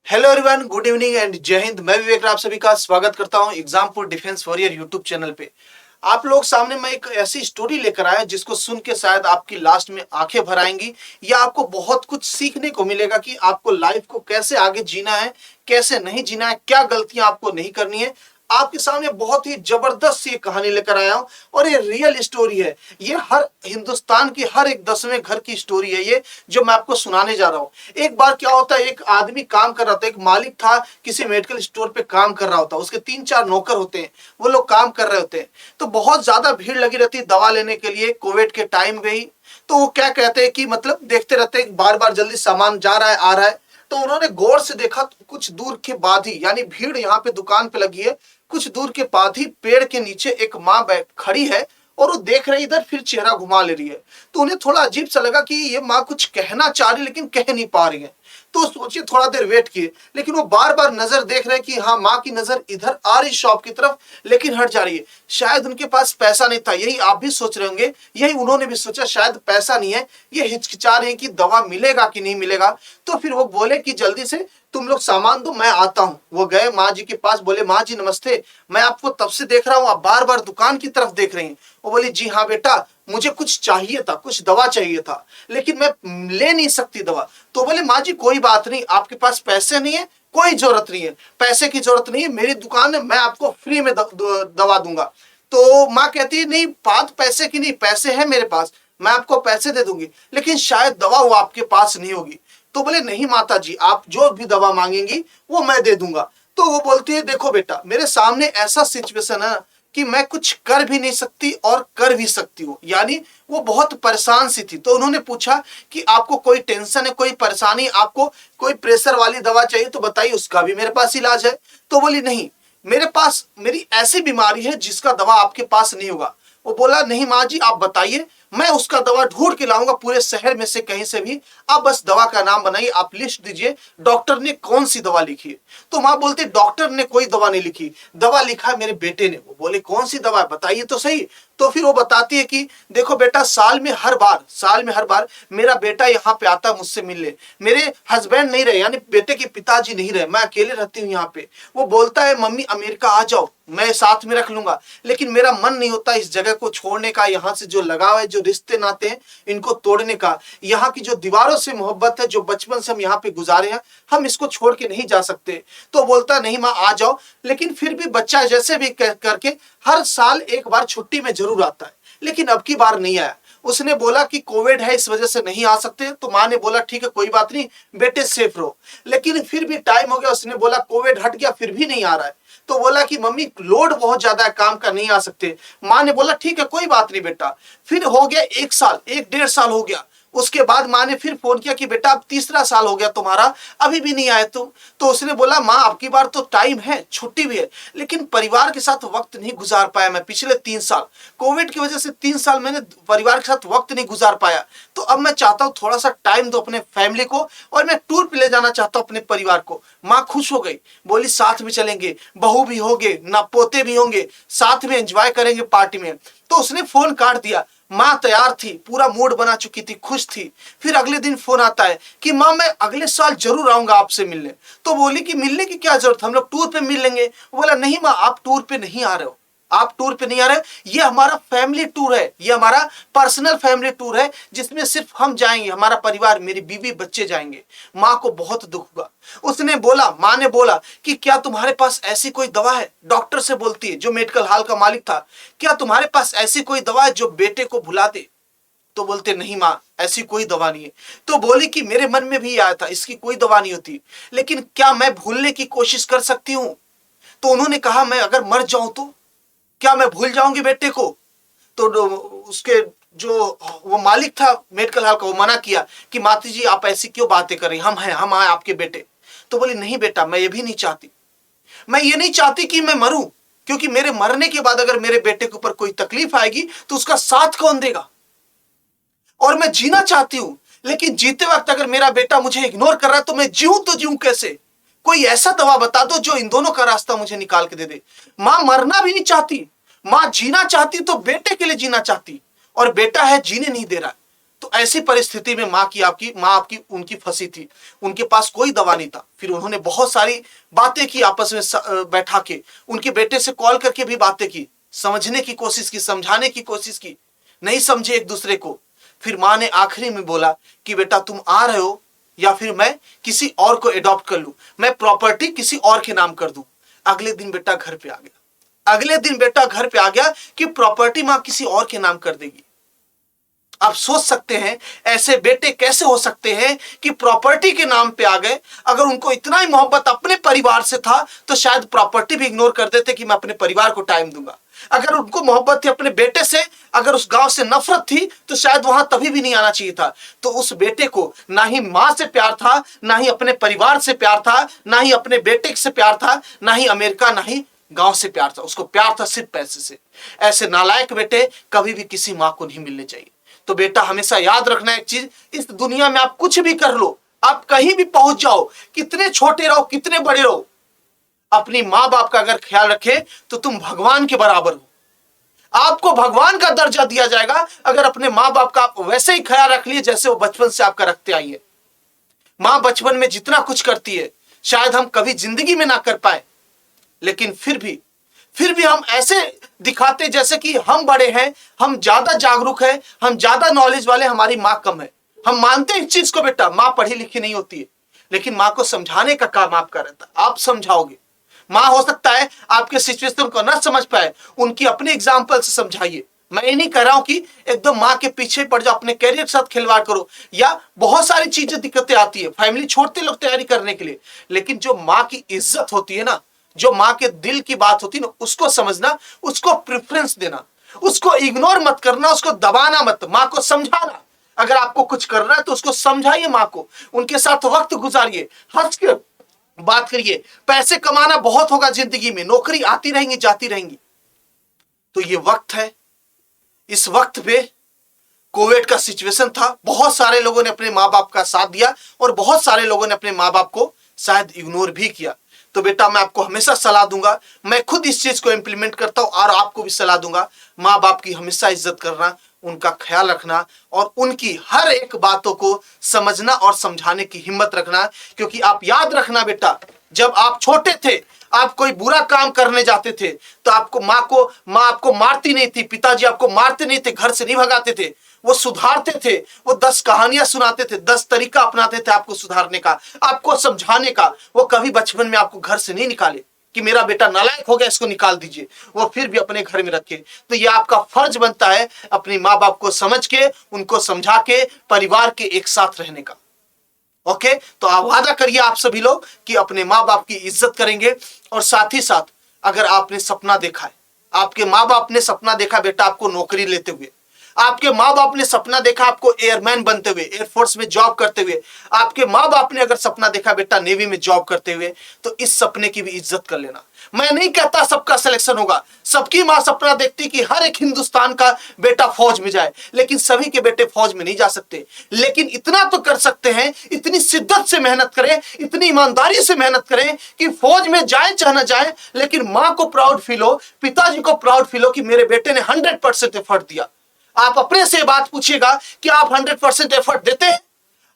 Hello everyone, good evening and जय हिंद। मैं विवेक, आप सभी का स्वागत करता हूं exam for defence warrior YouTube channel पे। आप लोग सामने मैं एक ऐसी स्टोरी लेकर आया जिसको सुन के शायद आपकी लास्ट में आंखें भर आएंगी या आपको बहुत कुछ सीखने को मिलेगा कि आपको लाइफ को कैसे आगे जीना है, कैसे नहीं जीना है, क्या गलतियां आपको नहीं करनी है। आपके सामने बहुत ही जबरदस्त सी कहानी लेकर आया हूं और ये रियल स्टोरी है। ये हर हिंदुस्तान की हर एक 10वें घर की स्टोरी है ये, जो मैं आपको सुनाने जा रहा हूं। एक बार क्या होता है, एक आदमी काम कर रहा था, एक मालिक था, किसी मेडिकल स्टोर पे काम कर रहा होता। उसके 3-4 नौकर होते हैं, वो लोग काम कर रहे होते हैं। तो बहुत ज्यादा भीड़ लगी रहती है दवा लेने के लिए, कोविड के टाइम पे ही। तो वो क्या कहते हैं कि मतलब देखते रहते हैं बार बार जल्दी सामान जा रहा है आ रहा है। तो उन्होंने गौर से देखा, तो कुछ दूर के बाद ही, यानी भीड़ यहाँ पे दुकान पे लगी है, कुछ दूर के बाद ही पेड़ के नीचे एक माँ बैठ खड़ी है और वो देख रही इधर, फिर चेहरा घुमा ले रही है। तो उन्हें थोड़ा अजीब सा लगा कि ये माँ कुछ कहना चाह रही लेकिन कह नहीं पा रही है। तो सोचिए, थोड़ा देर वेट किए, लेकिन वो बार बार नजर देख रहे हैं कि हाँ, माँ की नजर इधर आ रही शॉप की तरफ, लेकिन हट जा रही है। शायद उनके पास पैसा नहीं था, यही आप भी सोच रहे होंगे, यही उन्होंने भी सोचा, शायद पैसा नहीं है, ये हिचकिचा रहे हैं कि दवा मिलेगा कि नहीं मिलेगा। तो फिर वो बोले कि जल्दी से तुम लोग सामान दो, मैं आता हूं। वो गए माँ जी के पास, बोले माँ जी नमस्ते, मैं आपको तब से देख रहा हूं, आप बार बार दुकान की तरफ देख रही हैं। वो बोली जी हाँ बेटा, मुझे कुछ चाहिए था, कुछ दवा चाहिए था, लेकिन मैं ले नहीं सकती दवा। तो बोले माँ जी कोई बात नहीं, आपके पास पैसे नहीं है, कोई जरूरत नहीं है, पैसे की जरूरत नहीं है, मेरी दुकान है, मैं आपको फ्री में दवा दूंगा। तो माँ कहती है नहीं, बात पैसे की नहीं, पैसे है मेरे पास, मैं आपको पैसे दे दूंगी, लेकिन शायद दवा वो आपके पास नहीं होगी। तो बोले नहीं माता जी, आप जो भी दवा मांगेंगी वो मैं दे दूंगा। तो वो बोलती है देखो बेटा, मेरे सामने ऐसा सिचुएशन है कि मैं कुछ कर भी नहीं सकती और कर भी सकती हूँ। यानी वो बहुत परेशान सी थी। तो उन्होंने पूछा कि आपको कोई टेंशन है, कोई परेशानी, आपको कोई प्रेशर वाली दवा चाहिए तो बताइए, उसका भी मेरे पास इलाज है। तो बोली नहीं, मेरे पास मेरी ऐसी बीमारी है जिसका दवा आपके पास नहीं होगा। वो बोला नहीं माँ जी, आप बताइए, मैं उसका दवा ढूंढ के लाऊंगा पूरे शहर में से कहीं से भी। आप बस दवा का नाम बनाइए, आप लिस्ट दीजिए, डॉक्टर ने कौन सी दवा लिखी है। तो माँ बोलती डॉक्टर ने कोई दवा नहीं लिखी, दवा लिखा है मेरे बेटे ने। वो बोले कौन सी दवा है, बताइए तो सही। तो फिर वो बताती है कि देखो बेटा, साल में हर बार मेरा बेटा यहाँ पे आता है मुझसे मिलने। मेरे हस्बैंड नहीं रहे, यानी बेटे के पिताजी नहीं रहे, मैं अकेले रहती हूँ यहाँ पे। वो बोलता है मम्मी अमेरिका आ जाओ, मैं साथ में रख लूंगा, लेकिन मेरा मन नहीं होता इस जगह को छोड़ने का। यहाँ से जो लगाव है, जो रिश्ते नाते हैं, इनको तोड़ने का। यहाँ की जो दीवारों से मोहब्बत है, जो बचपन से हम यहाँ पे गुजारे हैं, हम इसको छोड़ के नहीं जा सकते। तो बोलता नहीं माँ आ जाओ, लेकिन फिर भी बच्चा जैसे भी करके हर साल एक बार छुट्टी में जरूर आता है, लेकिन अब की बार नहीं आया। उसने बोला कि कोविड है, इस वजह से नहीं आ सकते। तो माँ ने बोला ठीक है कोई बात नहीं बेटे, सेफ रहो। लेकिन फिर भी टाइम हो गया, उसने बोला कोविड हट गया, फिर भी नहीं आ रहा है। तो बोला कि मम्मी लोड बहुत ज्यादा है, काम का नहीं आ सकते। माँ ने बोला ठीक है कोई बात नहीं बेटा। फिर हो गया 1 साल, 1-1.5 साल हो गया। उसके बाद माँ ने फिर फोन किया कि बेटा अब 3रा साल हो गया तुम्हारा, अभी भी नहीं आए तुम। तो उसने बोला माँ अब की बार तो टाइम है, छुट्टी भी है, लेकिन परिवार के साथ वक्त नहीं गुजार पाया मैं पिछले 3 साल। कोविड की वजह से 3 साल मैंने परिवार के साथ वक्त नहीं गुजार पाया। तो अब मैं चाहता हूँ थोड़ा सा टाइम दो अपने फैमिली को, और मैं टूर पे ले जाना चाहता हूँ अपने परिवार को। माँ खुश हो गई, बोली साथ में चलेंगे, बहू भी होंगे ना, पोते भी होंगे, साथ में एंजॉय करेंगे पार्टी में। तो उसने फोन काट दिया। माँ तैयार थी, पूरा मूड बना चुकी थी, खुश थी। फिर अगले दिन फोन आता है कि माँ मैं अगले साल जरूर आऊंगा आपसे मिलने। तो बोली कि मिलने की क्या जरूरत, हम लोग टूर पे मिल लेंगे। बोला नहीं माँ, आप टूर पे नहीं आ रहे हो, आप टूर पे नहीं आ रहे, ये हमारा फैमिली टूर है, ये हमारा पर्सनल फैमिली टूर है, जिसमें सिर्फ हम जाएंगे, हमारा परिवार, मेरी बीवी बच्चे जाएंगे। माँ को बहुत दुख हुआ। उसने बोला, माँ ने बोला कि क्या तुम्हारे पास ऐसी कोई दवा है। डॉक्टर से बोलती है, जो मेडिकल हॉल का मालिक था, क्या तुम्हारे पास ऐसी कोई दवा है जो बेटे को भुला दे। तो बोलते नहीं माँ, ऐसी कोई दवा नहीं है। तो बोली कि मेरे मन में भी आया था इसकी कोई दवा नहीं होती, लेकिन क्या मैं भूलने की कोशिश कर सकती हूँ। तो उन्होंने कहा मैं अगर मर जाऊं तो क्या मैं भूल जाऊंगी बेटे को। तो उसके जो वो मालिक था मेडिकल हॉल का, वो मना किया कि माता जी आप ऐसी क्यों बातें कर रही, हम हैं आपके बेटे। तो बोली नहीं बेटा, मैं ये भी नहीं चाहती, मैं ये नहीं चाहती कि मैं मरूं, क्योंकि मेरे मरने के बाद अगर मेरे बेटे के ऊपर कोई तकलीफ आएगी तो उसका साथ कौन देगा। और मैं जीना चाहती हूं, लेकिन जीते वक्त अगर मेरा बेटा मुझे इग्नोर कर रहा है तो मैं जीऊं तो जीऊं कैसे। कोई ऐसा दवा बता दो जो इन दोनों का रास्ता मुझे निकाल के दे दे। मां मरना भी नहीं चाहती, मां जीना चाहती, तो बेटे के लिए जीना चाहती, और बेटा है जीने नहीं दे रहा। तो तो ऐसी परिस्थिति में माँ आपकी उनकी फंसी थी, उनके पास कोई दवा नहीं था। फिर उन्होंने बहुत सारी बातें की, आपस में बैठा के उनके बेटे से कॉल करके भी बातें की, समझने की कोशिश की, समझाने की कोशिश की, नहीं समझे एक दूसरे को। फिर माँ ने आखिरी में बोला कि बेटा तुम आ रहे हो या फिर मैं किसी और को एडॉप्ट कर लूं, मैं प्रॉपर्टी किसी और के नाम कर दूं। अगले दिन बेटा घर पे आ गया, अगले दिन बेटा घर पे आ गया कि प्रॉपर्टी मां किसी और के नाम कर देगी। आप सोच सकते हैं ऐसे बेटे कैसे हो सकते हैं कि प्रॉपर्टी के नाम पे आ गए। अगर उनको इतना ही मोहब्बत अपने परिवार से था तो शायद प्रॉपर्टी भी इग्नोर कर देते कि मैं अपने परिवार को टाइम दूंगा। अगर उनको मोहब्बत थी अपने बेटे से, अगर उस गांव से नफरत थी तो शायद वहां तभी भी नहीं आना चाहिए था। तो उस बेटे को ना ही मां से प्यार था, ना ही अपने परिवार से प्यार था, ना ही अपने बेटे से प्यार था, ना ही अमेरिका, ना ही गांव से प्यार था। उसको प्यार था सिर्फ पैसे से। ऐसे नालायक बेटे कभी भी किसी मां को नहीं मिलने चाहिए। तो बेटा हमेशा याद रखना एक चीज, इस दुनिया में आप कुछ भी कर लो, आप कहीं भी पहुंच जाओ, कितने छोटे रहो कितने बड़े रहो, अपनी मां बाप का अगर ख्याल रखे तो तुम भगवान के बराबर हो। आपको भगवान का दर्जा दिया जाएगा अगर अपने मां बाप का आप वैसे ही ख्याल रख लिए जैसे वो बचपन से आपका रखते आई है। मां बचपन में जितना कुछ करती है शायद हम कभी जिंदगी में ना कर पाए, लेकिन फिर भी हम ऐसे दिखाते जैसे कि हम बड़े हैं, हम ज्यादा जागरूक हैं, हम ज्यादा नॉलेज वाले, हमारी मां कम है। हम मानते हैं इस चीज को बेटा, मां पढ़ी लिखी नहीं होती है, लेकिन मां को समझाने का काम आपका रहता है। आप समझाओगे। मां हो सकता है आपके सिचुएशन को ना समझ पाए, उनकी अपने एग्जाम्पल से समझाइए। मैं ये नहीं कह रहा हूं कि एकदम मां के पीछे पड़ जाओ, अपने कैरियर के साथ खिलवाड़ करो, या बहुत सारी चीजें दिक्कतें आती है, फैमिली छोड़ते लोग तैयारी करने के लिए, लेकिन जो मां की इज्जत होती है ना, जो मां के दिल की बात होती है ना, उसको समझना, उसको प्रेफरेंस देना, उसको इग्नोर मत करना, उसको दबाना मत, मां को समझाना। अगर आपको कुछ करना है तो उसको समझाइए मां को, उनके साथ वक्त गुजारिए, हंस के बात करिए। पैसे कमाना बहुत होगा जिंदगी में, नौकरी आती रहेंगी जाती रहेंगी। तो ये वक्त है, इस वक्त पे कोविड का सिचुएशन था, बहुत सारे लोगों ने अपने मां बाप का साथ दिया और बहुत सारे लोगों ने अपने मां बाप को शायद इग्नोर भी किया। तो बेटा मैं आपको हमेशा सलाह दूंगा, मैं खुद इस चीज को इंप्लीमेंट करता हूं और आपको भी सलाह दूंगा, मां बाप की हमेशा इज्जत करना, उनका ख्याल रखना और उनकी हर एक बातों को समझना और समझाने की हिम्मत रखना। क्योंकि आप याद रखना बेटा, जब आप छोटे थे, आप कोई बुरा काम करने जाते थे तो आपको मां आपको मारती नहीं थी, पिताजी आपको मारते नहीं थे, घर से नहीं भगाते थे, वो सुधारते थे, वो 10 कहानियां सुनाते थे, 10 तरीका अपनाते थे आपको सुधारने का, आपको समझाने का। वो कभी बचपन में आपको घर से नहीं निकाले कि मेरा बेटा नालायक हो गया इसको निकाल दीजिए, वो फिर भी अपने घर में रखे। तो ये आपका फर्ज बनता है अपने माँ बाप को समझ के, उनको समझा के, परिवार के एक साथ रहने का। ओके, तो आप वादा करिए आप सभी लोग कि अपने माँ बाप की इज्जत करेंगे। और साथ ही साथ अगर आपने सपना देखा है, आपके माँ बाप ने सपना देखा बेटा आपको नौकरी लेते हुए, आपके माँ बाप ने सपना देखा आपको एयरमैन बनते हुए, एयरफोर्स में जॉब करते हुए, आपके माँ बाप ने अगर सपना देखा बेटा नेवी में जॉब करते हुए, तो इस सपने की भी इज्जत कर लेना। मैं नहीं कहता सबका सिलेक्शन होगा, सबकी मां सपना देखती कि हर एक हिंदुस्तान का बेटा फौज में जाए, लेकिन सभी के बेटे फौज में नहीं जा सकते। लेकिन इतना तो कर सकते हैं, इतनी शिद्दत से मेहनत करें, इतनी ईमानदारी से मेहनत करें कि फौज में जाए चाहे ना जाए, लेकिन मां को प्राउड फील हो, पिताजी को प्राउड फील हो कि मेरे बेटे ने 100% एफर्ट दिया। आप अपने से बात पूछिएगा कि आप 100% एफर्ट देते हैं?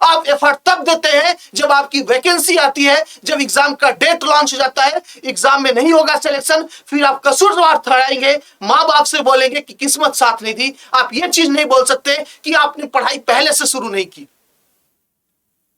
आप एफर्ट तब देते हैं जब आपकी वैकेंसी आती है, जब एग्जाम का डेट लॉन्च हो जाता है, एग्जाम में नहीं होगा सिलेक्शन, फिर आप कसूरवार ठहराएंगे, मां बाप से बोलेंगे कि किस्मत साथ नहीं दी। आप ये चीज नहीं बोल सकते कि आपने पढ़ाई पहले से शुरू नहीं की।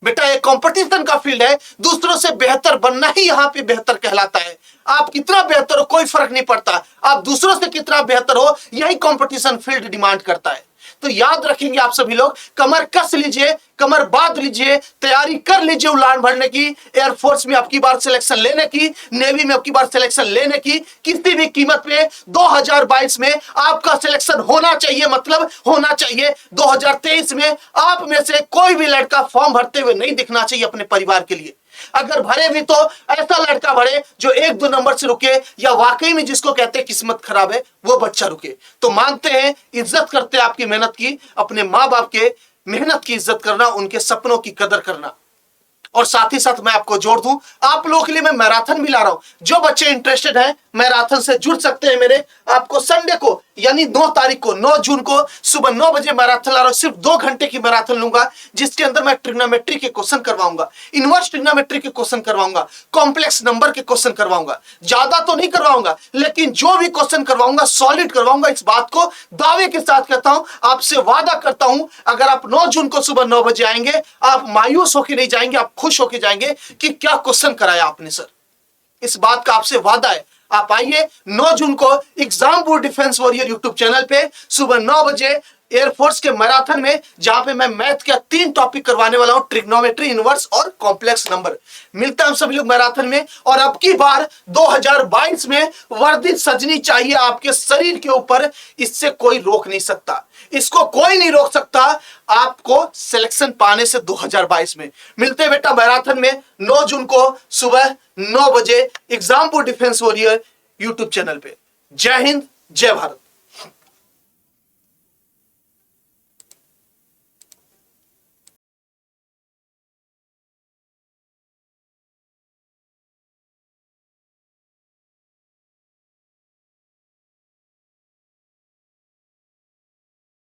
बेटा ये कंपटीशन का फील्ड है, दूसरों से बेहतर बनना ही यहां पे बेहतर कहलाता है। आप कितना बेहतर हो कोई फर्क नहीं पड़ता, आप दूसरों से कितना बेहतर हो यही कंपटीशन फील्ड डिमांड करता है। तो याद रखेंगे आप सभी लोग, कमर कस लीजिए, कमर बांध लीजिए, तैयारी कर लीजिए उड़ान भरने की, एयरफोर्स में आपकी बार सिलेक्शन लेने की, नेवी में आपकी बार सिलेक्शन लेने की, किसी भी कीमत पे 2022 में आपका सिलेक्शन होना चाहिए, मतलब होना चाहिए। 2023 में आप में से कोई भी लड़का फॉर्म भरते हुए नहीं दिखना चाहिए अपने परिवार के लिए। अगर भरे भी तो ऐसा लड़का भरे जो 1-2 नंबर से रुके, या वाकई में जिसको कहते हैं किस्मत खराब है वो बच्चा रुके। तो मानते हैं, इज्जत करते हैं आपकी मेहनत की, अपने मां बाप के मेहनत की इज्जत करना, उनके सपनों की कदर करना। और साथ ही साथ मैं आपको जोड़ दूं, आप लोगों के लिए मैं मैराथन भी ला रहा हूं। जो बच्चे इंटरेस्टेड हैं मैराथन से जुड़ सकते हैं मेरे। आपको संडे को यानी 9 तारीख को 9 जून को सुबह 9 बजे मैराथन ला रहा हूं। सिर्फ 2 घंटे की मैराथन लूंगा, जिसके अंदर मैं ट्रिग्नोमेट्री के क्वेश्चन करवाऊंगा, इनवर्स ट्रिग्नोमेट्री के क्वेश्चन करवाऊंगा, कॉम्प्लेक्स नंबर के क्वेश्चन करवाऊंगा। ज्यादा तो नहीं करवाऊंगा, लेकिन जो भी क्वेश्चन करवाऊंगा सॉलिड करवाऊंगा। इस बात को दावे के साथ कहता हूं, आपसे वादा करता हूं, अगर आप 9 जून को सुबह 9 बजे आएंगे, आप मायूस होकर नहीं जाएंगे, आप खुश होकर जाएंगे कि क्या क्वेश्चन कराया आपने सर। इस बात का आपसे वादा है। आप आइए 9 जून को exam board defence warrior YouTube channel पे सुबह 9 बजे एयरफोर्स के मैराथन में, जहां पे मैं मैथ का 3 टॉपिक करवाने वाला हूं, ट्रिग्नोमेट्री, इनवर्स और कॉम्प्लेक्स नंबर। मिलता है हम सभी लोग मैराथन में। और अब की बार 2022 में वर्दी सजनी चाहिए आपके शरीर के ऊपर, इससे कोई रोक नहीं सकता, इसको कोई नहीं रोक सकता आपको सिलेक्शन पाने से। 2022 में मिलते हैं बेटा मैराथन में 9 जून को सुबह 9 बजे exam board defence warrior YouTube channel पे। जय हिंद, जय भारत।